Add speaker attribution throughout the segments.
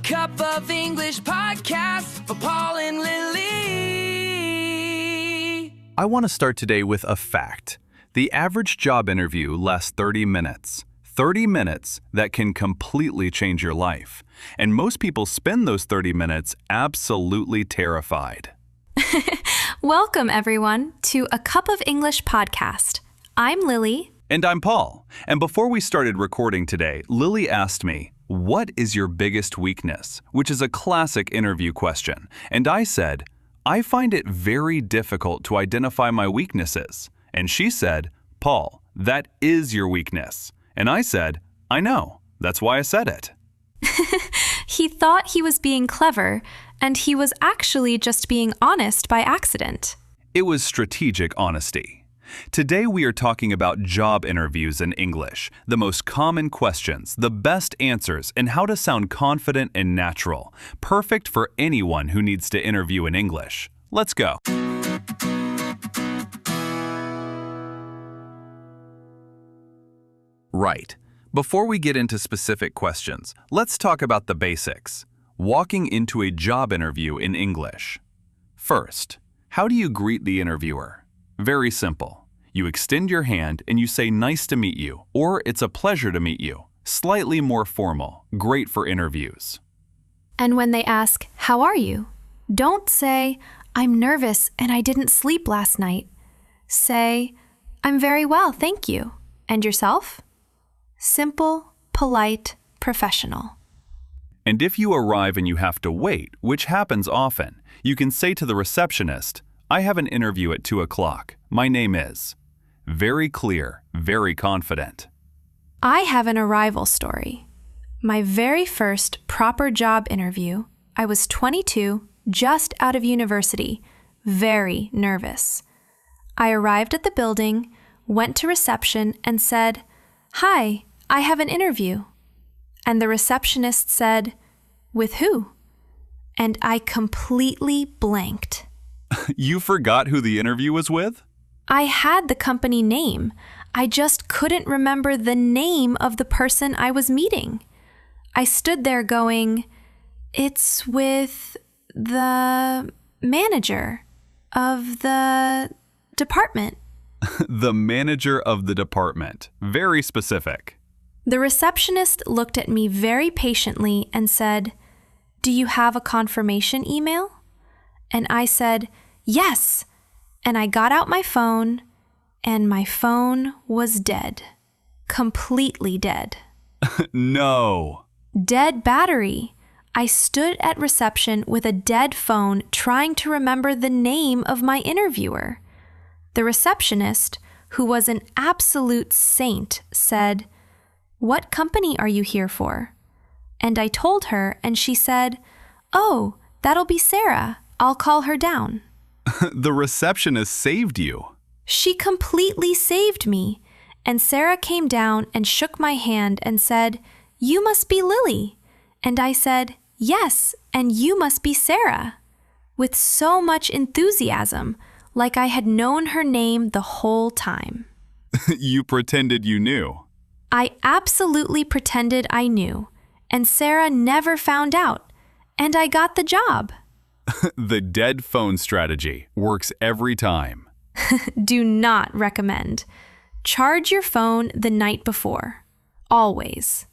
Speaker 1: Cup of English podcast for Paul and Lily.
Speaker 2: I want to start today with a fact. The average job interview lasts 30 minutes. 30 minutes that can completely change your life. And most people spend those 30 minutes absolutely terrified.
Speaker 3: Welcome, everyone, to A Cup of English podcast. I'm Lily.
Speaker 2: And I'm Paul. And before we started recording today, Lily asked me, "What is your biggest weakness?" which is a classic interview question. And I said, "I find it very difficult to identify my weaknesses." And she said, "Paul, that is your weakness." And I said, "I know. That's why I said it."
Speaker 3: He thought he was being clever, and he was actually just being honest by accident.
Speaker 2: It was strategic honesty. Today we are talking about job interviews in English, the most common questions, the best answers, and how to sound confident and natural, perfect for anyone who needs to interview in English. Let's go. Right. Before we get into specific questions, let's talk about the basics. Walking into a job interview in English. First, how do you greet the interviewer? Very simple. You extend your hand and you say "nice to meet you" or "it's a pleasure to meet you." Slightly more formal, great for interviews.
Speaker 3: And when they ask, "How are you?" don't say, "I'm nervous and I didn't sleep last night." Say, "I'm very well, thank you." And yourself? Simple, polite, professional.
Speaker 2: And if you arrive and you have to wait, which happens often, you can say to the receptionist, "I have an interview at 2 o'clock. My name is." Very clear, very confident.
Speaker 3: I have an arrival story. My very first proper job interview, I was 22, just out of university, very nervous. I arrived at the building, went to reception, and said, "Hi, I have an interview." And the receptionist said, "With who?" And I completely blanked.
Speaker 2: You forgot who the interview was with?
Speaker 3: I had the company name. I just couldn't remember the name of the person I was meeting. I stood there going, "It's with the manager of the department."
Speaker 2: The manager of the department. Very specific.
Speaker 3: The receptionist looked at me very patiently and said, "Do you have a confirmation email?" And I said, "Yes." And I got out my phone, and my phone was dead. Completely dead.
Speaker 2: No.
Speaker 3: Dead battery. I stood at reception with a dead phone trying to remember the name of my interviewer. The receptionist, who was an absolute saint, said, "What company are you here for?" And I told her, and she said, "Oh, that'll be Sarah. I'll call her down."
Speaker 2: The receptionist saved you.
Speaker 3: She completely saved me. And Sarah came down and shook my hand and said, "You must be Lily." And I said, "Yes, and you must be Sarah," with so much enthusiasm, like I had known her name the whole time.
Speaker 2: You pretended you knew.
Speaker 3: I absolutely pretended I knew, and Sarah never found out, and I got the job.
Speaker 2: The dead phone strategy works every time.
Speaker 3: Do not recommend. Charge your phone the night before. Always.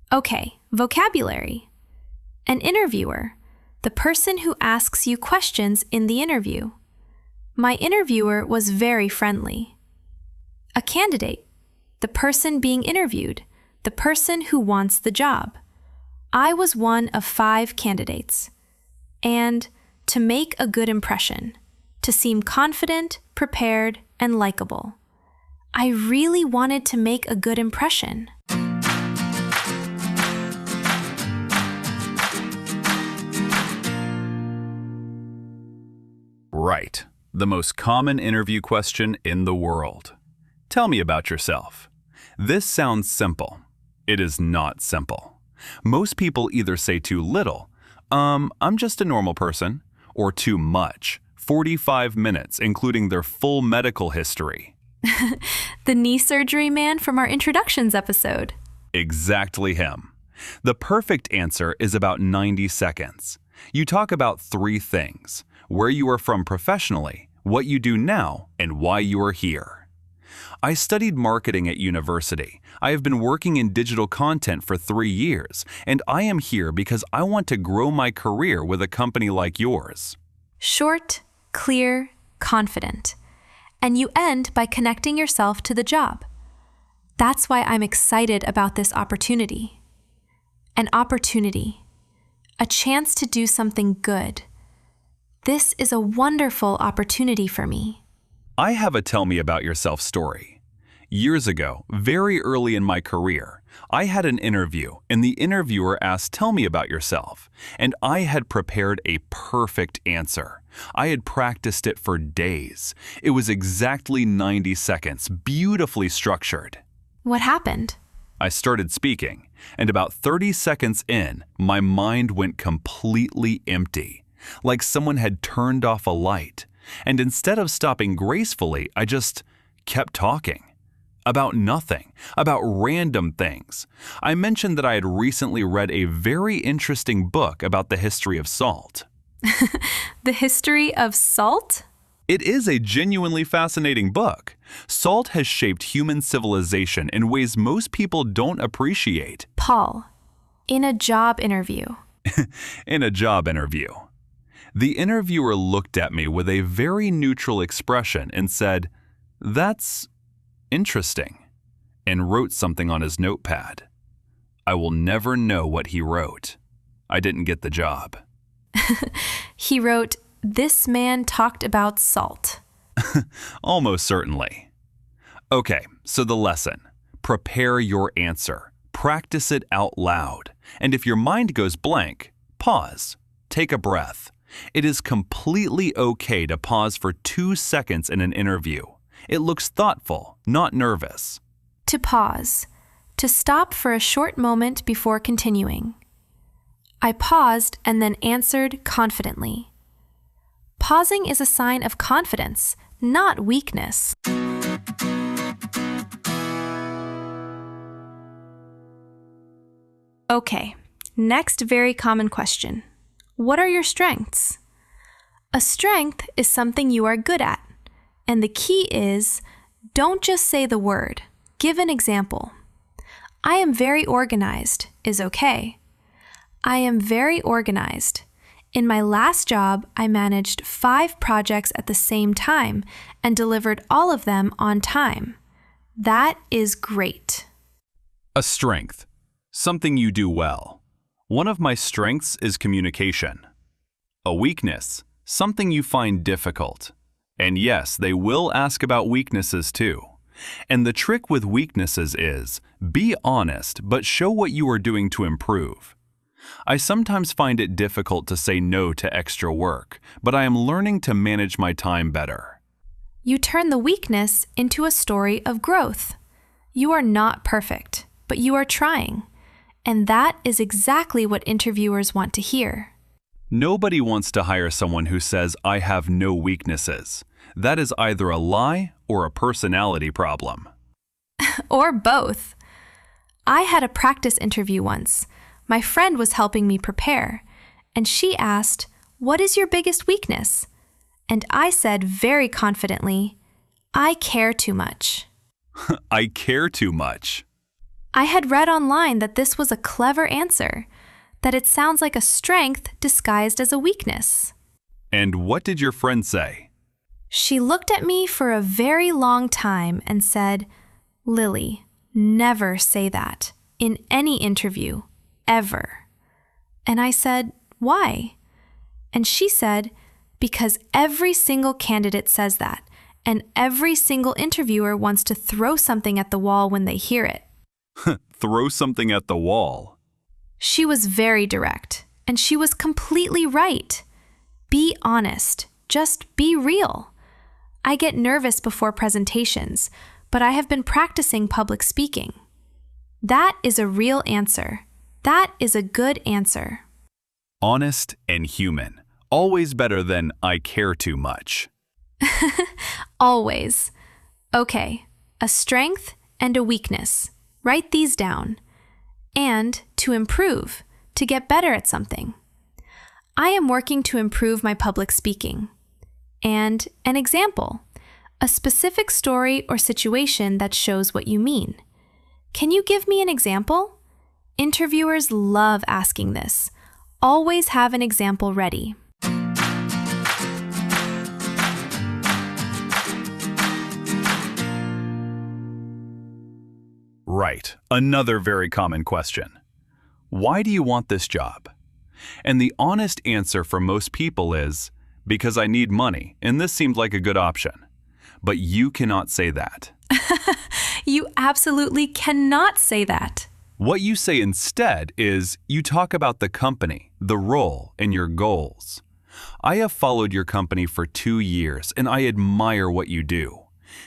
Speaker 3: Okay, vocabulary. An interviewer, the person who asks you questions in the interview. My interviewer was very friendly. A candidate, the person being interviewed, the person who wants the job. I was one of 5 candidates. And to make a good impression, to seem confident, prepared, and likable. I really wanted to make a good impression.
Speaker 2: Right. The most common interview question in the world. Tell me about yourself. This sounds simple. It is not simple. Most people either say too little, I'm just a normal person, or too much, 45 minutes, including their full medical history.
Speaker 3: The knee surgery man from our introductions episode.
Speaker 2: Exactly him. The perfect answer is about 90 seconds. You talk about 3 things: where you are from professionally, what you do now, and why you are here. I studied marketing at university. I have been working in digital content for 3 years, and I am here because I want to grow my career with a company like yours.
Speaker 3: Short, clear, confident. And you end by connecting yourself to the job. That's why I'm excited about this opportunity. An opportunity. A chance to do something good. This is a wonderful opportunity for me.
Speaker 2: I have a tell me about yourself story. Years ago, very early in my career, I had an interview and the interviewer asked, "Tell me about yourself." And I had prepared a perfect answer. I had practiced it for days. It was exactly 90 seconds, beautifully structured.
Speaker 3: What happened?
Speaker 2: I started speaking, and about 30 seconds in, my mind went completely empty, like someone had turned off a light. And instead of stopping gracefully, I just kept talking. About nothing, about random things. I mentioned that I had recently read a very interesting book about the history of salt.
Speaker 3: The history of salt?
Speaker 2: It is a genuinely fascinating book. Salt has shaped human civilization in ways most people don't appreciate.
Speaker 3: Paul, in a job interview.
Speaker 2: In a job interview. The interviewer looked at me with a very neutral expression and said, "That's interesting," and wrote something on his notepad. I will never know what he wrote. I didn't get the job.
Speaker 3: He wrote, "This man talked about salt."
Speaker 2: Almost certainly. Okay, so the lesson. Prepare your answer. Practice it out loud. And if your mind goes blank, pause. Take a breath. It is completely okay to pause for 2 seconds in an interview. It looks thoughtful, not nervous.
Speaker 3: To pause. To stop for a short moment before continuing. I paused and then answered confidently. Pausing is a sign of confidence, not weakness. Okay, next very common question. What are your strengths? A strength is something you are good at. And the key is, don't just say the word. Give an example. I am very organized is okay. I am very organized. In my last job, I managed 5 projects at the same time and delivered all of them on time. That is great.
Speaker 2: A strength. Something you do well. One of my strengths is communication. A weakness. Something you find difficult. And yes, they will ask about weaknesses too. And the trick with weaknesses is, be honest, but show what you are doing to improve. I sometimes find it difficult to say no to extra work, but I am learning to manage my time better.
Speaker 3: You turn the weakness into a story of growth. You are not perfect, but you are trying. And that is exactly what interviewers want to hear.
Speaker 2: Nobody wants to hire someone who says, "I have no weaknesses." That is either a lie or a personality problem.
Speaker 3: Or both. I had a practice interview once. My friend was helping me prepare, and she asked, "What is your biggest weakness?" And I said very confidently, "I care too much."
Speaker 2: I care too much.
Speaker 3: I had read online that this was a clever answer, that it sounds like a strength disguised as a weakness.
Speaker 2: And what did your friend say?
Speaker 3: She looked at me for a very long time and said, "Lily, never say that in any interview, ever." And I said, "Why?" And she said, "Because every single candidate says that, and every single interviewer wants to throw something at the wall when they hear it."
Speaker 2: Throw something at the wall.
Speaker 3: She was very direct, and she was completely right. Be honest. Just be real. I get nervous before presentations, but I have been practicing public speaking. That is a real answer. That is a good answer.
Speaker 2: Honest and human. Always better than "I care too much."
Speaker 3: Always. Okay, a strength and a weakness. Write these down. and to improve, to get better at something. I am working to improve my public speaking. And an example, a specific story or situation that shows what you mean. Can you give me an example? Interviewers love asking this. Always have an example ready.
Speaker 2: Right, another very common question. Why do you want this job? And the honest answer for most people is, because I need money, and this seemed like a good option. But you cannot say that.
Speaker 3: You absolutely cannot say that.
Speaker 2: What you say instead is you talk about the company, the role, and your goals. I have followed your company for 2 years, and I admire what you do.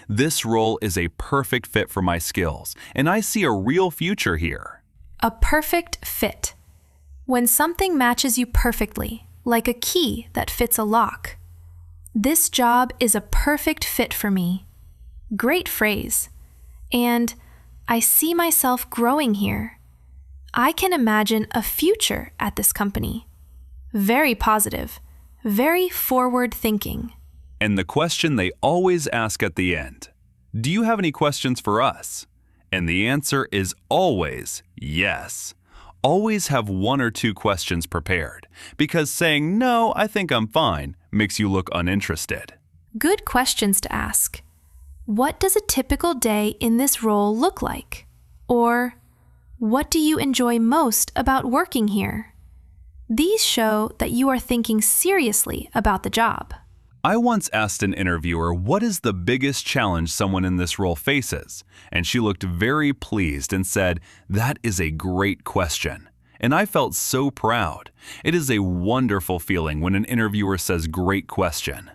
Speaker 2: This role is a perfect fit for my skills, and I see a real future here.
Speaker 3: A perfect fit. When something matches you perfectly, like a key that fits a lock. This job is a perfect fit for me. Great phrase. And I see myself growing here. I can imagine a future at this company. Very positive, very forward-thinking.
Speaker 2: And the question they always ask at the end, do you have any questions for us? And the answer is always yes. Always have 1 or 2 questions prepared, because saying, no, I think I'm fine, makes you look uninterested.
Speaker 3: Good questions to ask. What does a typical day in this role look like? Or, what do you enjoy most about working here? These show that you are thinking seriously about the job.
Speaker 2: I once asked an interviewer what is the biggest challenge someone in this role faces, and she looked very pleased and said, that is a great question. And I felt so proud. It is a wonderful feeling when an interviewer says great question.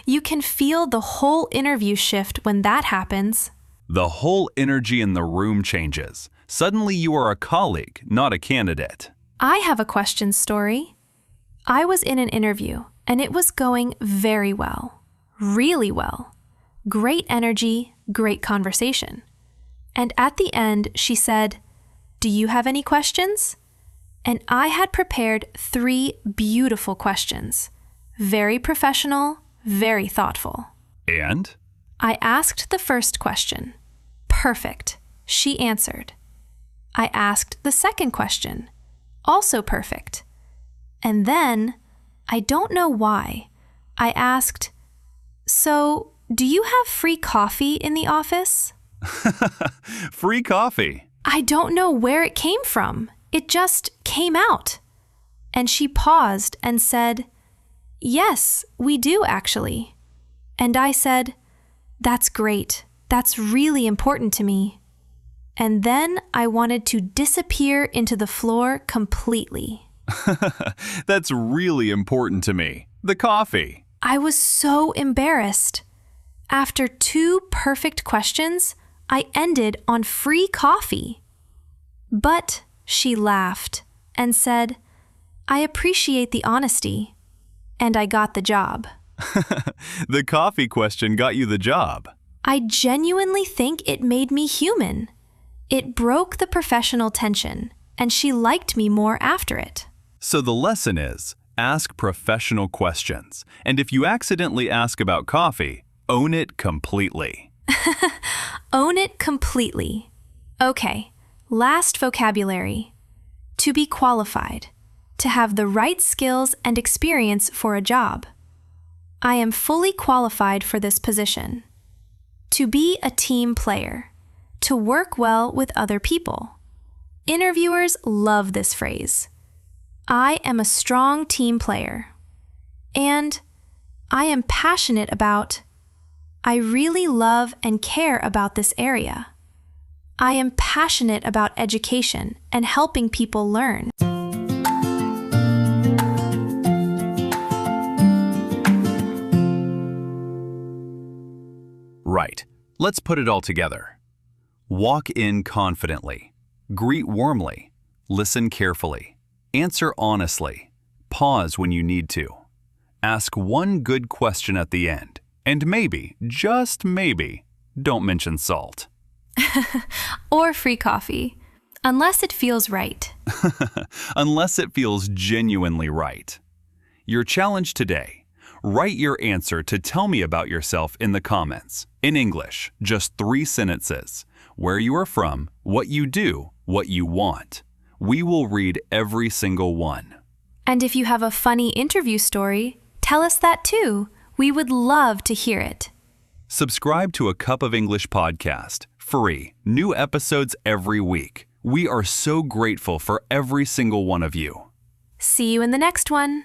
Speaker 3: You can feel the whole interview shift when that happens.
Speaker 2: The whole energy in the room changes. Suddenly you are a colleague, not a candidate.
Speaker 3: I have a question story. I was in an interview, and it was going very well. Really well. Great energy, great conversation. And at the end, she said, "Do you have any questions?" And I had prepared 3 beautiful questions. Very professional, very thoughtful.
Speaker 2: And?
Speaker 3: I asked the first question. Perfect. She answered. I asked the second question. Also perfect. And then, I don't know why, I asked, "So, do you have free coffee in the office?"
Speaker 2: Free coffee.
Speaker 3: I don't know where it came from. It just came out. And she paused and said, "Yes, we do actually." And I said, "That's great. That's really important to me." And then I wanted to disappear into the floor completely.
Speaker 2: That's really important to me. The coffee.
Speaker 3: I was so embarrassed. After 2 perfect questions, I ended on free coffee. But she laughed and said, "I appreciate the honesty." And I got the job.
Speaker 2: The coffee question got you the job.
Speaker 3: I genuinely think it made me human. It broke the professional tension, and she liked me more after it.
Speaker 2: So the lesson is, ask professional questions. And if you accidentally ask about coffee, own it completely.
Speaker 3: Own it completely. Okay, last vocabulary. To be qualified. To have the right skills and experience for a job. I am fully qualified for this position. To be a team player. To work well with other people. Interviewers love this phrase. I am a strong team player. And I am passionate about. I really love and care about this area. I am passionate about education and helping people learn.
Speaker 2: Right. Let's put it all together. Walk in confidently. Greet warmly. Listen carefully. Answer honestly. Pause when you need to. Ask one good question at the end. And maybe, just maybe, don't mention salt.
Speaker 3: Or free coffee. Unless it feels right.
Speaker 2: Unless it feels genuinely right. Your challenge today: write your answer to tell me about yourself in the comments. In English, just 3 sentences. Where you are from, what you do, what you want. We will read every single one.
Speaker 3: And if you have a funny interview story, tell us that too. We would love to hear it.
Speaker 2: Subscribe to A Cup of English podcast, free. New episodes every week. We are so grateful for every single one of you.
Speaker 3: See you in the next one.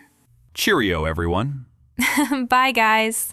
Speaker 2: Cheerio, everyone.
Speaker 3: Bye, guys.